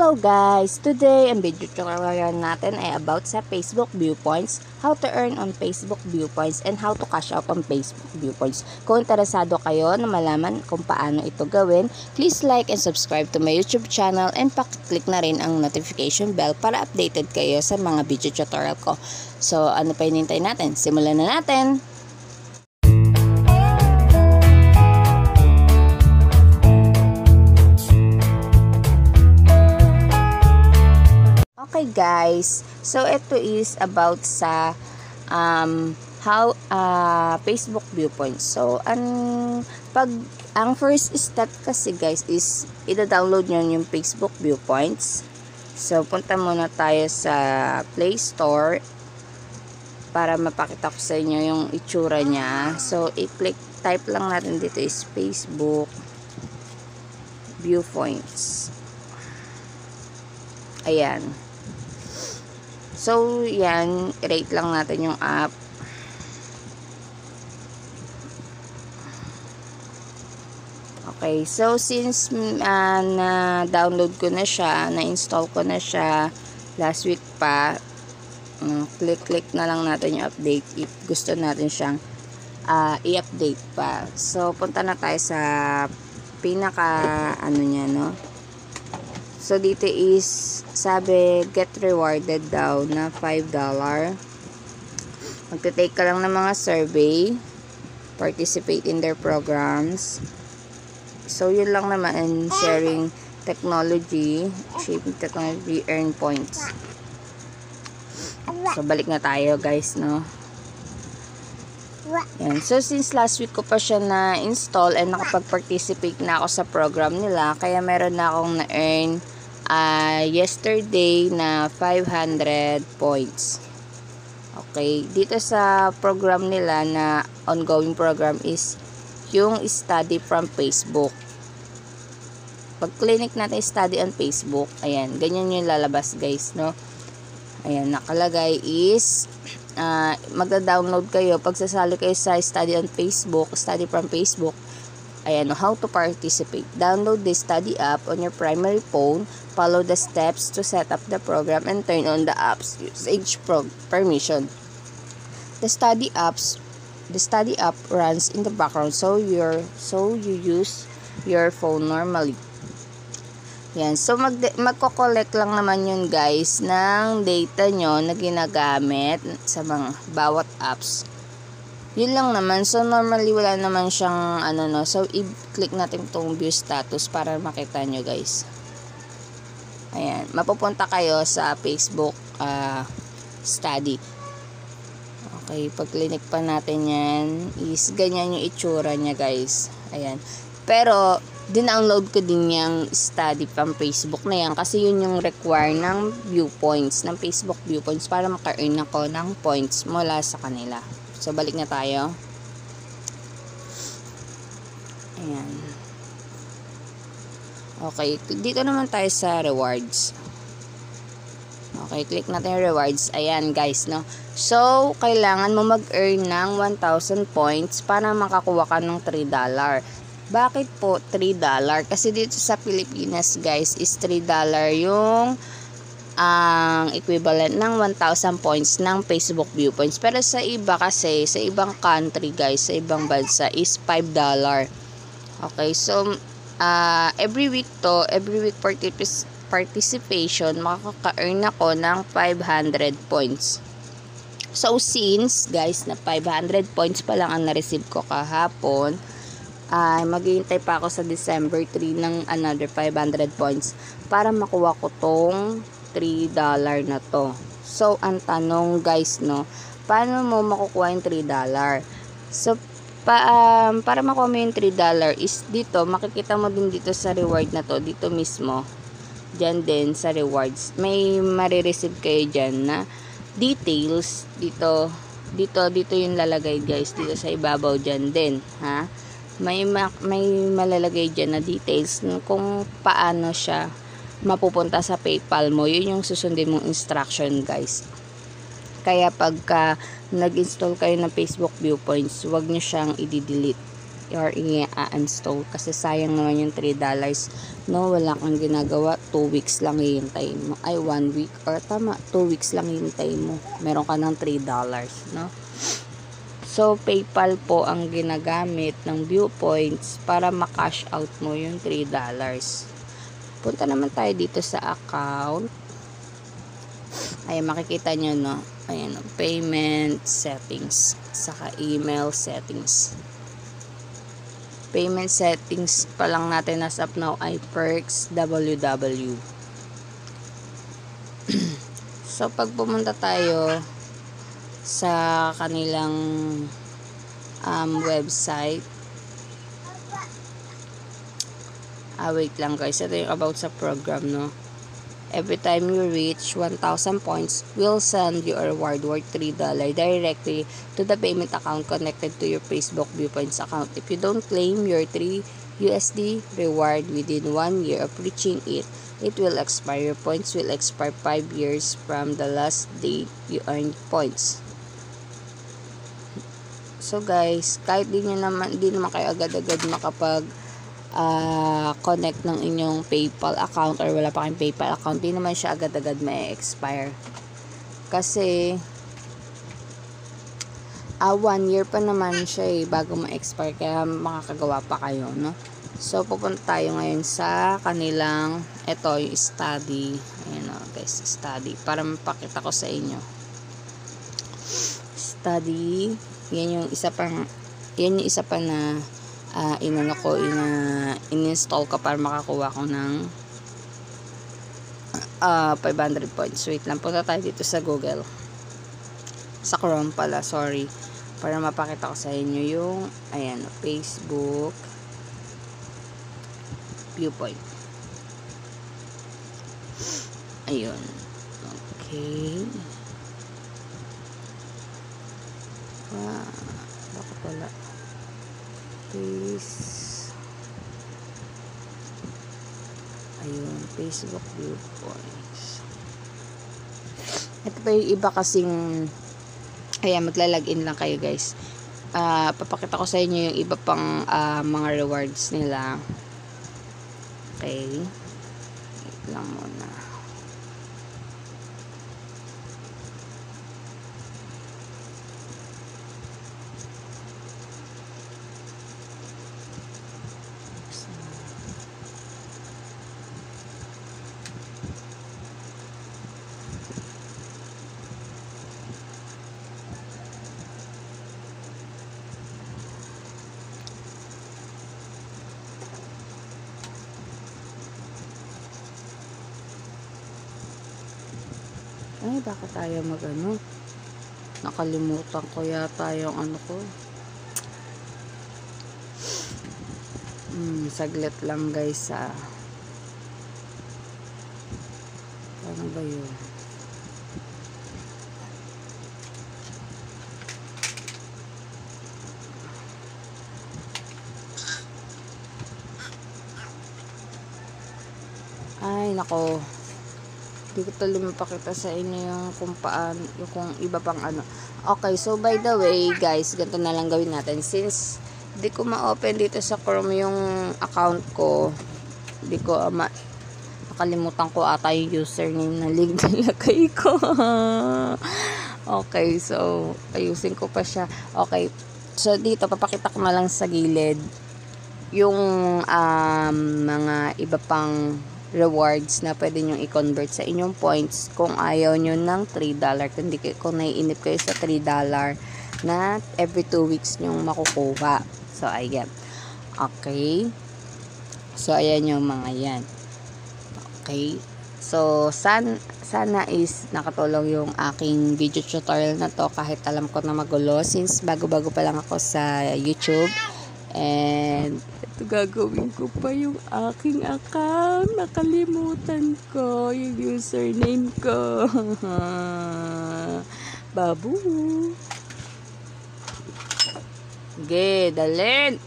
Hello guys! Today, ang video tutorial natin ay about sa Facebook Viewpoints, how to earn on Facebook Viewpoints, and how to cash out on Facebook Viewpoints. Kung interesado kayo na malaman kung paano ito gawin, please like and subscribe to my YouTube channel and pakiclick na rin ang notification bell para updated kayo sa mga video tutorial ko. So, ano pa hinintay natin? Simulan na natin! Okay guys, so ito is about sa how Facebook Viewpoints. So ang first step kasi guys is i-download nyo yung Facebook Viewpoints. So punta muna tayo sa Play Store para mapakita ko sa inyo yung itsura niya. So type lang natin dito is Facebook Viewpoints. Ayan. So, yan, rate lang natin yung app. Okay, so since na-download ko na siya, na-install ko na siya last week pa, click na lang natin yung update if gusto natin siyang i-update pa. So, punta na tayo sa pinaka niya, no? So, dito is, sabi, get rewarded daw na $5. Magte-take ka lang ng mga survey, participate in their programs. So, yun lang naman, and sharing technology, shaping technology, earn points. So, balik na tayo, guys, no? Yan. So, since last week ko pa siya na-install and nakapag-participate na ako sa program nila, kaya meron na akong na-earn yesterday na 500 points. Okay, dito sa program nila na ongoing program is yung study from Facebook. Pag clinic natin study on Facebook, ayan, ganyan yung lalabas guys, no? Ayan, nakalagay is magda-download kayo pag sasali kayo sa study on Facebook, study from Facebook. Ayan, how to participate. Download the study app on your primary phone. Follow the steps to set up the program and turn on the app's usage permission. The study app runs in the background so you use your phone normally. Yan. So magko-collect lang naman yun guys ng data nyo na ginagamit sa mga bawat apps. Yun lang naman. So, normally, wala naman siyang, no. So, i-click natin itong view status para makita nyo, guys. Ayan. Mapupunta kayo sa Facebook study. Okay. Pag-click pa natin yan, is ganyan yung itsura niya, guys. Ayan. Pero, dinownload ko din yung study from Facebook na yan kasi yun yung require ng viewpoints, ng Facebook viewpoints para maka-earn ako ng points mula sa kanila. So, balik na tayo. Ayan. Okay. Dito naman tayo sa rewards. Okay. Click natin yung rewards. Ayan, guys, no? So, kailangan mo mag-earn ng 1,000 points para makakuha ka ng $3. Bakit po $3? Kasi dito sa Pilipinas, guys, is $3 yung ang equivalent ng 1,000 points ng Facebook Viewpoints. Pero sa iba kasi, sa ibang country guys, sa ibang bansa is $5. Okay, so every week participation, makaka-earn ako ng 500 points. So since guys, na 500 points pa lang ang na-receive ko kahapon, maghihintay pa ako sa December 3 ng another 500 points para makuha ko tong $3 na to. So, ang tanong guys, no, paano mo makukuha yung $3? So, para makuha mo yung $3 is dito, makikita mo din dito sa reward na to, dito mismo, dyan din sa rewards, may marireceive kayo dyan na details, dito yung lalagay guys, dito sa ibabaw dyan din, ha? May malalagay dyan na details kung paano siya mapupunta sa PayPal mo. Yun yung susundin mong instruction guys. Kaya pagka nag-install kayo ng Facebook Viewpoints, huwag nyo siyang i-delete. or i-install kasi sayang naman yung $3. No, wala kang ginagawa, 2 weeks lang hihintayin mo. Ay, 1 week, or tama, 2 weeks lang hihintayin mo. Meron ka ng $3, no? So, PayPal po ang ginagamit ng Viewpoints para ma-cash out mo yung $3. Punta naman tayo dito sa account. Ayan, makikita nyo, no? Ayan, payment settings, saka email settings. Payment settings pa lang natin as of now ay perks www. So, pag pumunta tayo sa kanilang website, wait lang guys, ito yung about sa program, no? Every time you reach 1,000 points, we'll send you a reward worth $3 directly to the payment account connected to your Facebook Viewpoints account. If you don't claim your $3 reward within 1 year of reaching it, it will expire. Your points will expire 5 years from the last date you earned points. So guys, kahit di naman kayo agad-agad makapag connect ng inyong PayPal account or wala pa kayong PayPal account, di naman siya agad-agad may expire kasi 1 year pa naman siya bago ma-expire, kaya makakagawa pa kayo, no? So pupunta tayo ngayon sa kanilang, ito yung study, ayan o guys, study, para mapakita ko sa inyo. Study, yan yung isa pa na in-install ko para makakuha ko ng 500 points. Wait lang, punta tayo dito sa Google, sa Chrome pala, sorry, para mapakita ko sa inyo yung ayan, Facebook Viewpoint. Ayun, okay. Baka pala ayun, Facebook Viewpoints. Ito pa yung iba kasing, ayan, magla-login lang kayo guys. Papakita ko sa inyo yung iba pang mga rewards nila. Okay, wait lang muna. Ay, bakit tayo mag-ano? Nakalimutan ko yata yung ano ko. Saglit lang guys, ano ba yun? Ay, nako. Hindi ko tuloy mapakita sa inyo yung kung paano, yung kung iba pang ano. Okay, so by the way, guys, ganito na lang gawin natin. Since di ko ma-open dito sa Chrome yung account ko, nakalimutan ko ata yung username na link nilagay ko. Okay, so ayusin ko pa siya. Okay, so dito papakita ko na lang sa gilid yung mga iba pang rewards na pwede nyo i-convert sa inyong points kung ayaw nyo ng $3. Kung naiinip kayo sa $3 na every 2 weeks nyo makukuha. So ayan, okay, so ayan yung mga yan. Okay, so sana is nakatulong yung aking video tutorial na to, kahit alam ko na magulo since bago-bago pa lang ako sa YouTube. And ito, gagawin ko pa yung aking account. Nakalimutan ko yung username ko. Babu. Okay, dalhin.